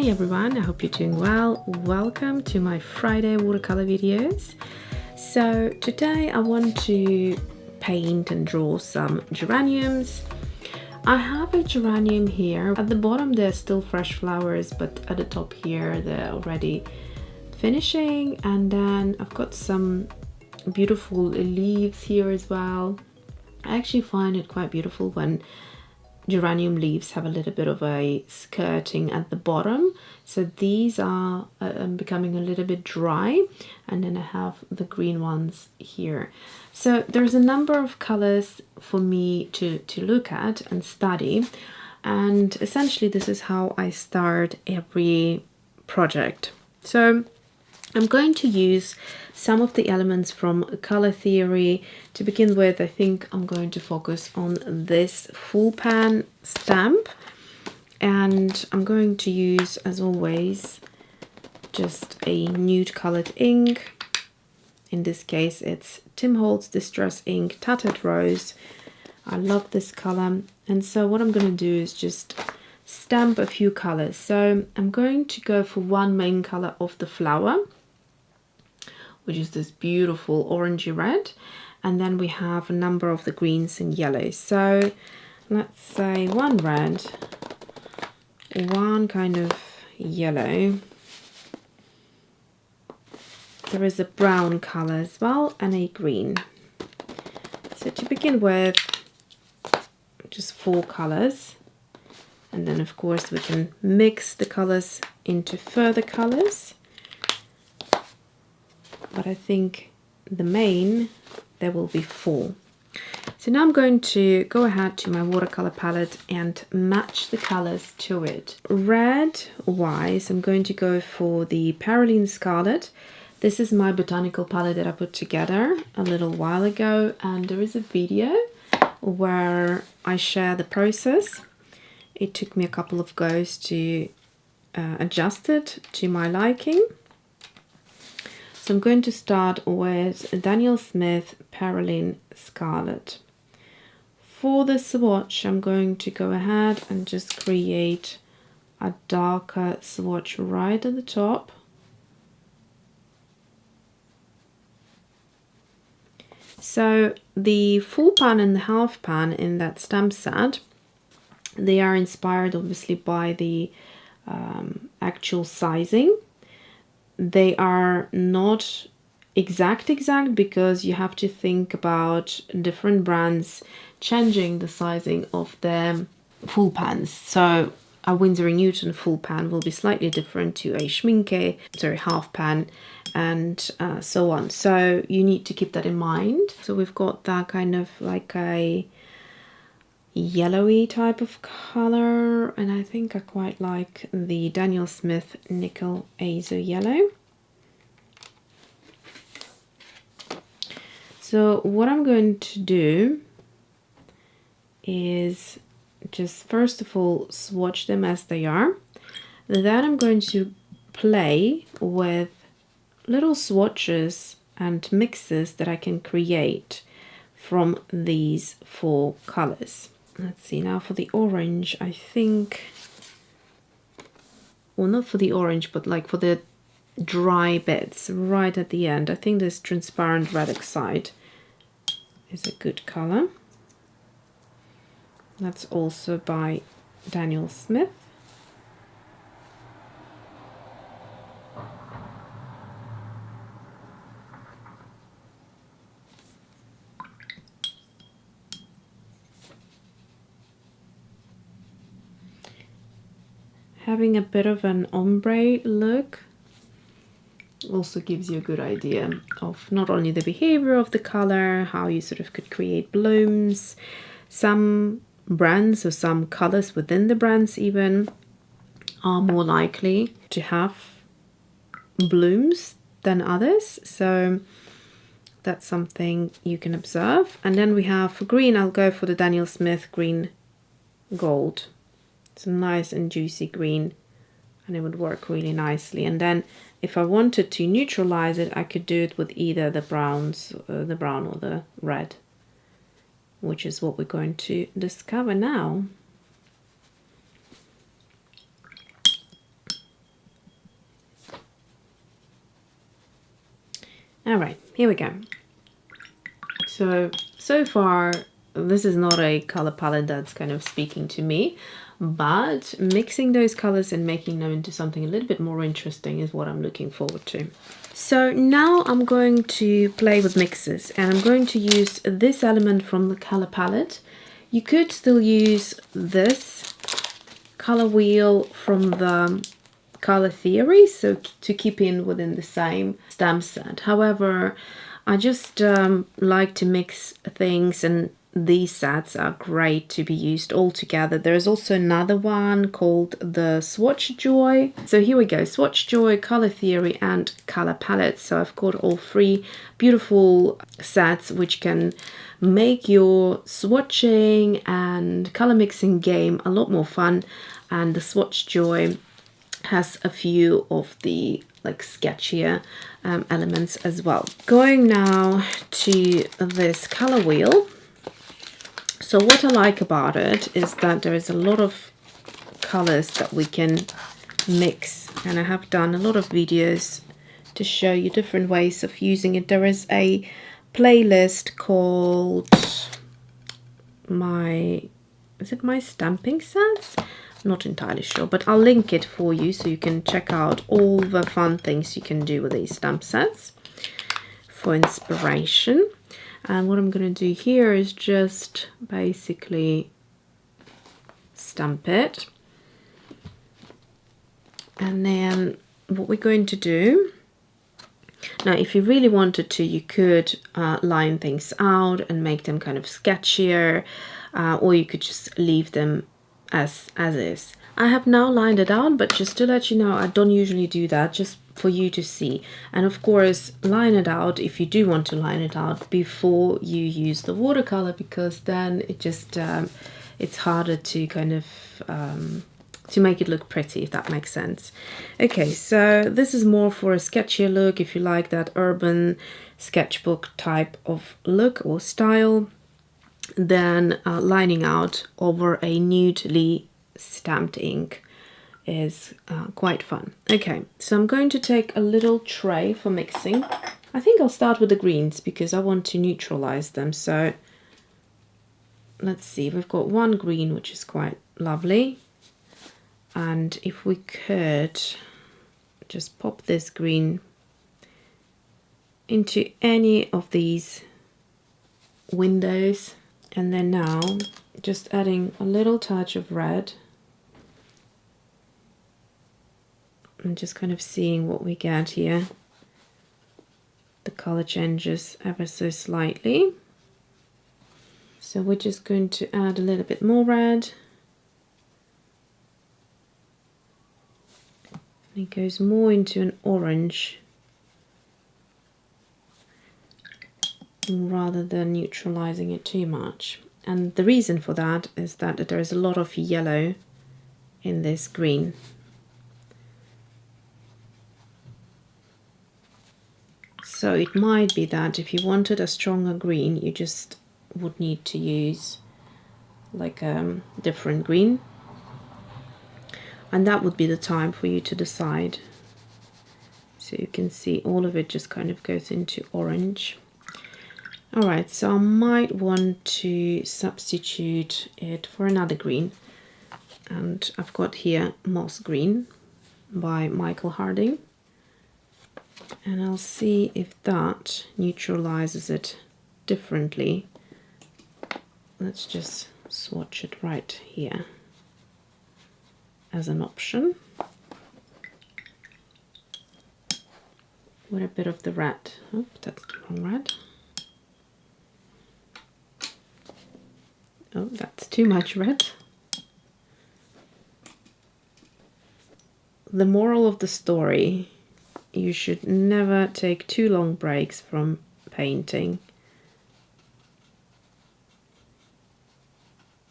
everyone, I hope you're doing well. Welcome to my Friday watercolor videos. So today I want to paint and draw some geraniums. I have a geranium here. At the bottom there's still fresh flowers, but at the top here they're already finishing, and then I've got some beautiful leaves here as well. I actually find it quite beautiful when geranium leaves have a little bit of a skirting at the bottom. So these are becoming a little bit dry, and then I have the green ones here. So there's a number of colors for me to look at and study, and essentially this is how I start every project. So I'm going to use some of the elements from color theory. To begin with, I think I'm going to focus on this full pan stamp, and I'm going to use, as always, just a nude colored ink. In this case it's Tim Holtz Distress Ink Tattered Rose. I love this color, and so what I'm going to do is just stamp a few colors. So I'm going to go for one main color of the flower, which is this beautiful orangey red, and then we have a number of the greens and yellows. So let's say one red, one kind of yellow, there is a brown color as well, and a green. So to begin with, just 4 colors, and then of course we can mix the colors into further colors. But I think the main, there will be 4. So now I'm going to go ahead to my watercolor palette and match the colors to it. Red wise, I'm going to go for the Perylene Scarlet. This is my botanical palette that I put together a little while ago, and there is a video where I share the process. It took me a couple of goes to adjust it to my liking. So I'm going to start with Daniel Smith Perylene Scarlet. For the swatch, I'm going to go ahead and just create a darker swatch right at the top. So the full pan and the half pan in that stamp set, they are inspired obviously by the actual sizing. They are not exact because you have to think about different brands changing the sizing of their full pans. So a Winsor & Newton full pan will be slightly different to a Schmincke, half pan, and so on. So you need to keep that in mind. So we've got that kind of like a yellowy type of color, and I think I quite like the Daniel Smith Nickel Azo Yellow. So what I'm going to do is just first of all swatch them as they are. Then I'm going to play with little swatches and mixes that I can create from these 4 colors. Let's see, now for the orange, I think, well, not for the orange, but like for the dry bits right at the end, I think this transparent red oxide is a good color. That's also by Daniel Smith. Having a bit of an ombre look also gives you a good idea of not only the behavior of the color, how you sort of could create blooms. Some brands or some colors within the brands even are more likely to have blooms than others. So that's something you can observe. And then we have for green, I'll go for the Daniel Smith Green Gold. It's a nice and juicy green, and it would work really nicely. And then if I wanted to neutralize it, I could do it with either the browns, the brown or the red, which is what we're going to discover now. Alright, here we go. So far, this is not a color palette that's kind of speaking to me, but mixing those colors and making them into something a little bit more interesting is what I'm looking forward to. So now I'm going to play with mixes, and I'm going to use this element from the color palette. You could still use this color wheel from the color theory, so to keep in within the same stamp set. However, I just like to mix things, and these sets are great to be used all together. There's also another one called the Swatch Joy. So here we go, Swatch Joy, Color Theory and Color Palette. So I've got all three beautiful sets which can make your swatching and color mixing game a lot more fun. And the Swatch Joy has a few of the like sketchier elements as well. Going now to this color wheel. So what I like about it is that there is a lot of colors that we can mix, and I have done a lot of videos to show you different ways of using it. There is a playlist called my stamping sets? I'm not entirely sure, but I'll link it for you so you can check out all the fun things you can do with these stamp sets for inspiration. And what I'm going to do here is just basically stamp it. And then what we're going to do, now if you really wanted to, you could line things out and make them kind of sketchier, or you could just leave them as is. I have now lined it out, but just to let you know, I don't usually do that, just for you to see. And of course, line it out if you do want to line it out before you use the watercolor, because then it just it's harder to kind of to make it look pretty, if that makes sense. Okay, so this is more for a sketchier look, if you like that urban sketchbook type of look or style. Then lining out over a nudely stamped ink is quite fun. Okay, so I'm going to take a little tray for mixing. I think I'll start with the greens because I want to neutralize them. So let's see, we've got one green which is quite lovely, and if we could just pop this green into any of these windows. And then now just adding a little touch of red and just kind of seeing what we get here. The color changes ever so slightly. So we're just going to add a little bit more red. It goes more into an orange rather than neutralizing it too much. And the reason for that is that there is a lot of yellow in this green. So it might be that if you wanted a stronger green, you just would need to use like a different green. And that would be the time for you to decide. So you can see all of it just kind of goes into orange. Alright, so I might want to substitute it for another green. And I've got here Moss Green by Michael Harding. And I'll see if that neutralizes it differently. Let's just swatch it right here as an option. With a bit of the red. Oh, that's the wrong red. Oh, that's too much red. The moral of the story, you should never take too long breaks from painting.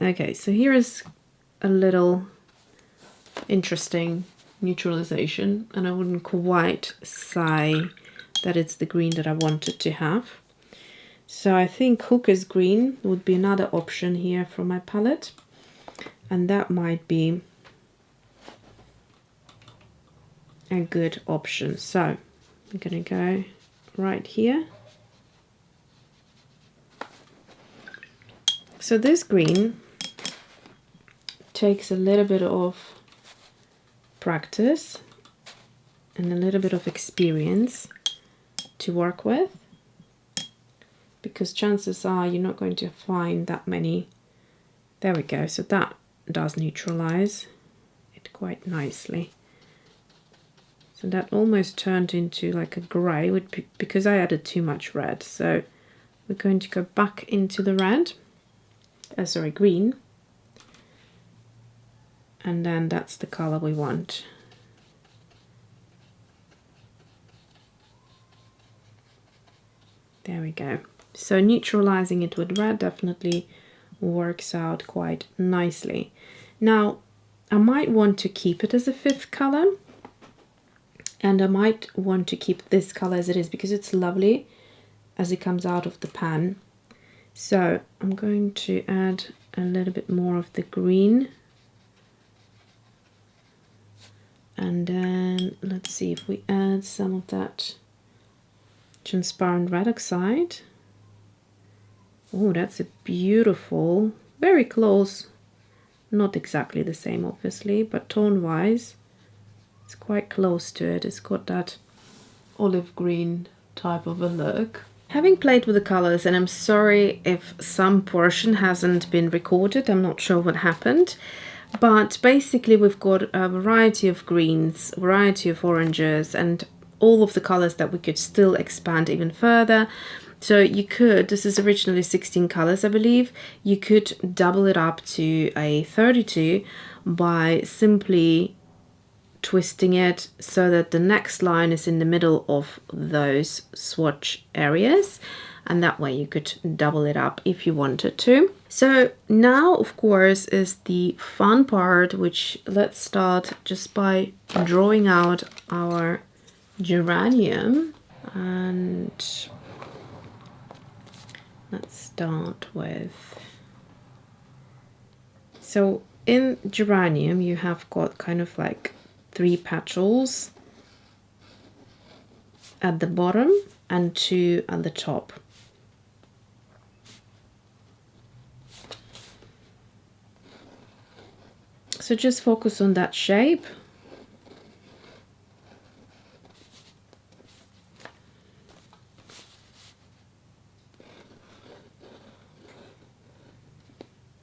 Okay, so here is a little interesting neutralization, and I wouldn't quite say that it's the green that I wanted to have. So I think Hooker's Green would be another option here for my palette, and that might be a good option. So I'm gonna go right here. So this green takes a little bit of practice and a little bit of experience to work with, because chances are you're not going to find that many. There we go. So that does neutralize it quite nicely. So that almost turned into like a grey because I added too much red. So we're going to go back into the red, sorry, green. And then that's the color we want. There we go. So neutralizing it with red definitely works out quite nicely. Now, I might want to keep it as a fifth color, and I might want to keep this color as it is because it's lovely as it comes out of the pan. So I'm going to add a little bit more of the green. And then let's see if we add some of that transparent red oxide. Oh, that's a beautiful, very close, not exactly the same obviously, but tone wise it's quite close to it. It's got that olive green type of a look. Having played with the colors, and I'm sorry if some portion hasn't been recorded, I'm not sure what happened. But basically we've got a variety of greens, a variety of oranges, and all of the colors that we could still expand even further. So you could, this is originally 16 colors I believe, you could double it up to a 32 by simply twisting it so that the next line is in the middle of those swatch areas, and that way you could double it up if you wanted to. So now of course is the fun part, which let's start just by drawing out our geranium. And let's start with, so in geranium you have got kind of like 3 petals at the bottom and 2 at the top. So just focus on that shape.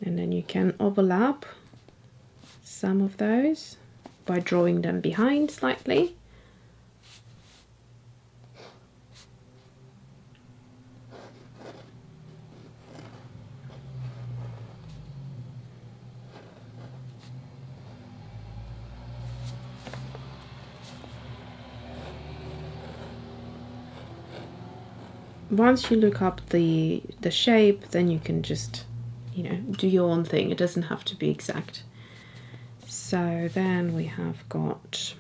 And then you can overlap some of those by drawing them behind slightly. Once you look up the shape, then you can just, you know, do your own thing. It doesn't have to be exact. So then we have got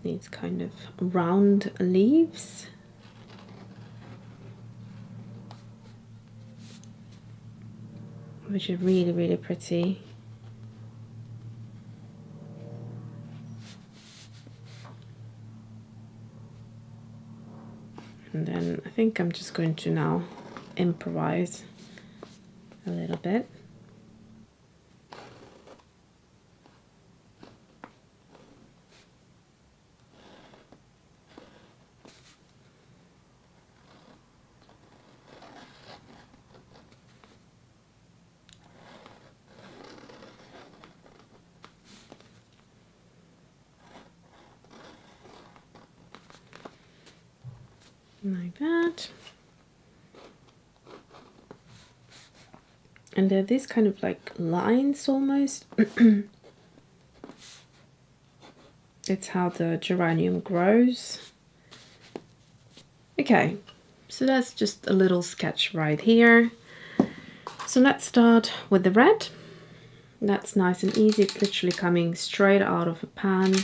these kind of round leaves. Which are really, really pretty. And then I think I'm just going to now improvise a little bit. Like that. And they're these kind of like lines almost. It's how the geranium grows. Okay, so that's just a little sketch right here. So let's start with the red. That's nice and easy. It's literally coming straight out of a pan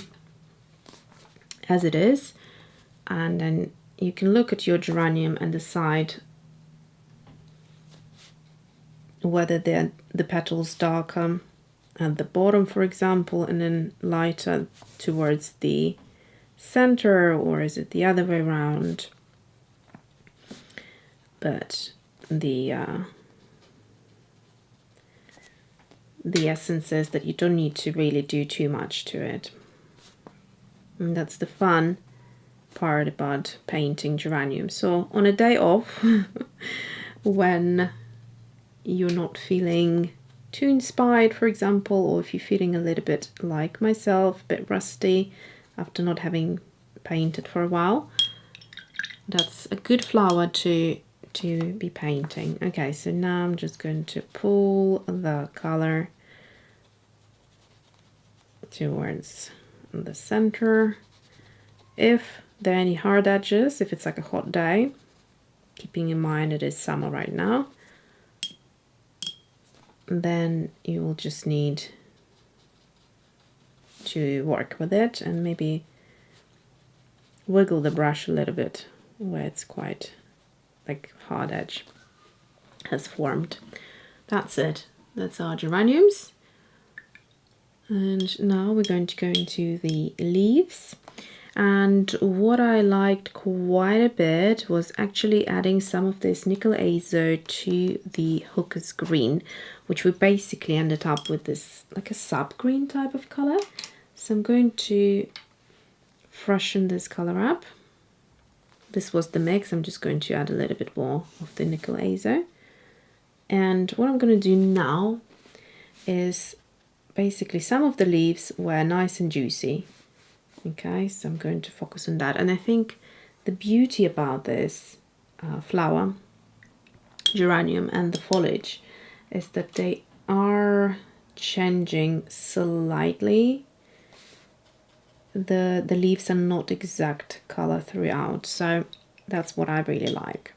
as it is. And then you can look at your geranium and decide whether the petals darker at the bottom, for example, and then lighter towards the center, or is it the other way around? But the essence is that you don't need to really do too much to it. And that's the fun part about painting geranium. So on a day off, when you're not feeling too inspired, for example, or if you're feeling a little bit like myself, a bit rusty after not having painted for a while, that's a good flower to be painting. Okay, so now I'm just going to pull the color towards the center. If there are any hard edges, if it's like a hot day, keeping in mind it is summer right now, then you will just need to work with it and maybe wiggle the brush a little bit where it's quite like hard edge has formed. That's it. That's our geraniums. And now we're going to go into the leaves. And what I liked quite a bit was actually adding some of this nickel azo to the hooker's green, which we basically ended up with this like a sub green type of color. So I'm going to freshen this color up. This was the mix. I'm just going to add a little bit more of the nickel azo. And what I'm going to do now is basically some of the leaves were nice and juicy. Okay, so I'm going to focus on that. And I think the beauty about this flower, geranium, and the foliage is that they are changing slightly. The leaves are not exact color throughout, so that's what I really like.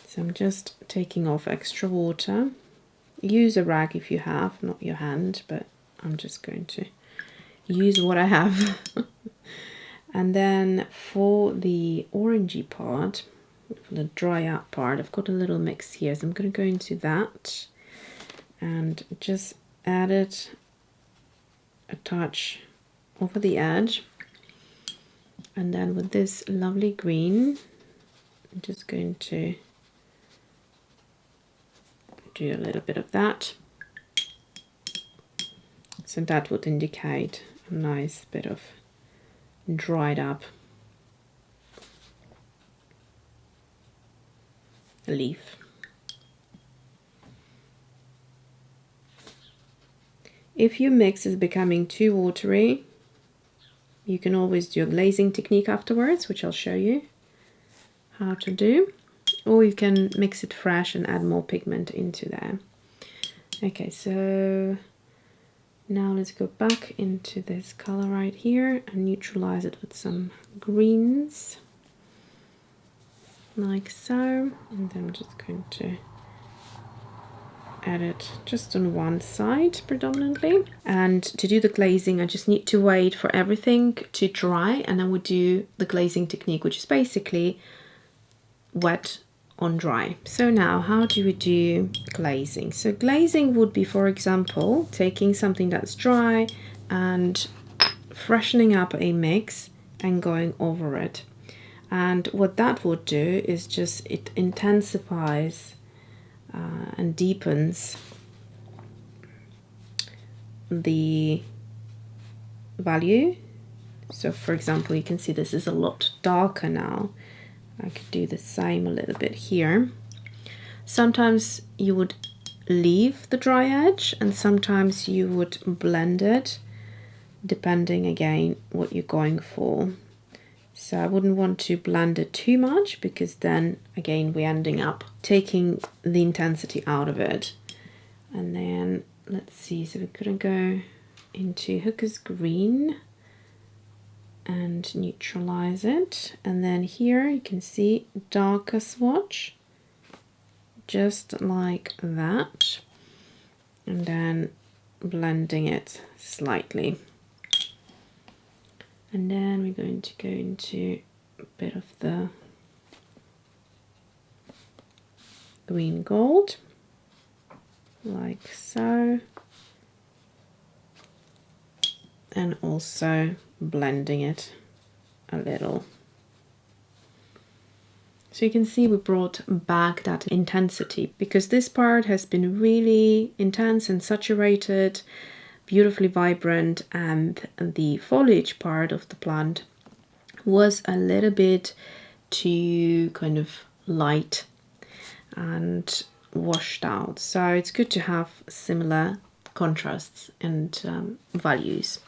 So I'm just taking off extra water. Use a rag if you have, not your hand, but I'm just going to use what I have. And then for the orangey part, for the dry out part, I've got a little mix here, so I'm going to go into that and just add it a touch over the edge. And then with this lovely green, I'm just going to do a little bit of that. So that would indicate a nice bit of dried up leaf. If your mix is becoming too watery, you can always do a glazing technique afterwards, which I'll show you how to do, or you can mix it fresh and add more pigment into there. Okay, so now let's go back into this color right here and neutralize it with some greens, like so. And then I'm just going to add it just on one side predominantly. And to do the glazing, I just need to wait for everything to dry, and then we do the glazing technique, which is basically wet on dry. So now how do we do glazing? So glazing would be, for example, taking something that's dry and freshening up a mix and going over it. And what that would do is just it intensifies and deepens the value. So for example, you can see this is a lot darker now. I could do the same a little bit here. Sometimes you would leave the dry edge and sometimes you would blend it, depending again what you're going for. So I wouldn't want to blend it too much, because then again we're ending up taking the intensity out of it. And then let's see, so we're gonna go into hooker's green and neutralize it. And then here you can see darker swatch, just like that, and then blending it slightly. And then we're going to go into a bit of the green gold, like so. And also blending it a little. So you can see we brought back that intensity, because this part has been really intense and saturated, beautifully vibrant, and the foliage part of the plant was a little bit too kind of light and washed out. So it's good to have similar contrasts and values.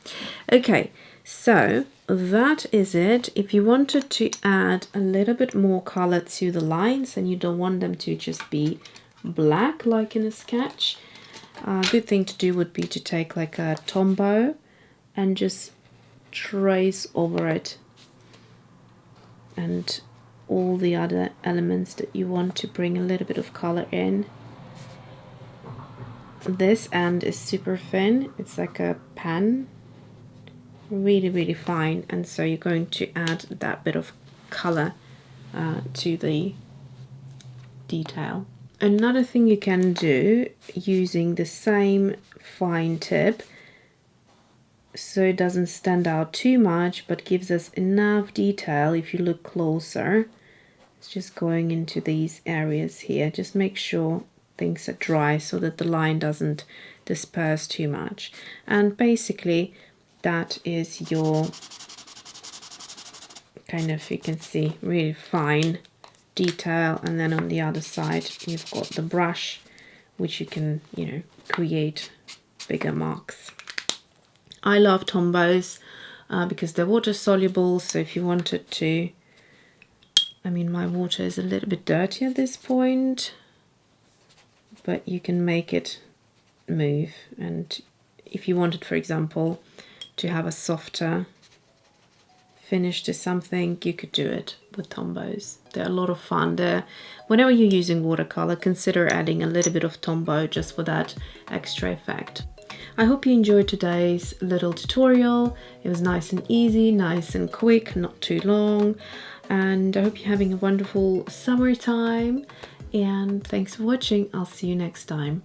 Okay, so that is it. If you wanted to add a little bit more color to the lines and you don't want them to just be black like in a sketch, a good thing to do would be to take like a Tombow and just trace over it and all the other elements that you want to bring a little bit of color in. This end is super thin, it's like a pen, really fine, and so you're going to add that bit of color to the detail. Another thing you can do using the same fine tip, so it doesn't stand out too much but gives us enough detail if you look closer, it's just going into these areas here. Just make sure things are dry so that the line doesn't disperse too much. And basically that is your kind of, you can see, really fine detail. And then on the other side you've got the brush, which you can, you know, create bigger marks. I love Tombows because they're water soluble, so if you wanted to, I mean, my water is a little bit dirty at this point, but you can make it move. And if you wanted, for example, to have a softer finish to something, you could do it with Tombows. They're a lot of fun. Whenever you're using watercolor, consider adding a little bit of Tombow just for that extra effect. I hope you enjoyed today's little tutorial. It was nice and easy, nice and quick, not too long. And I hope you're having a wonderful summertime. And thanks for watching. I'll see you next time.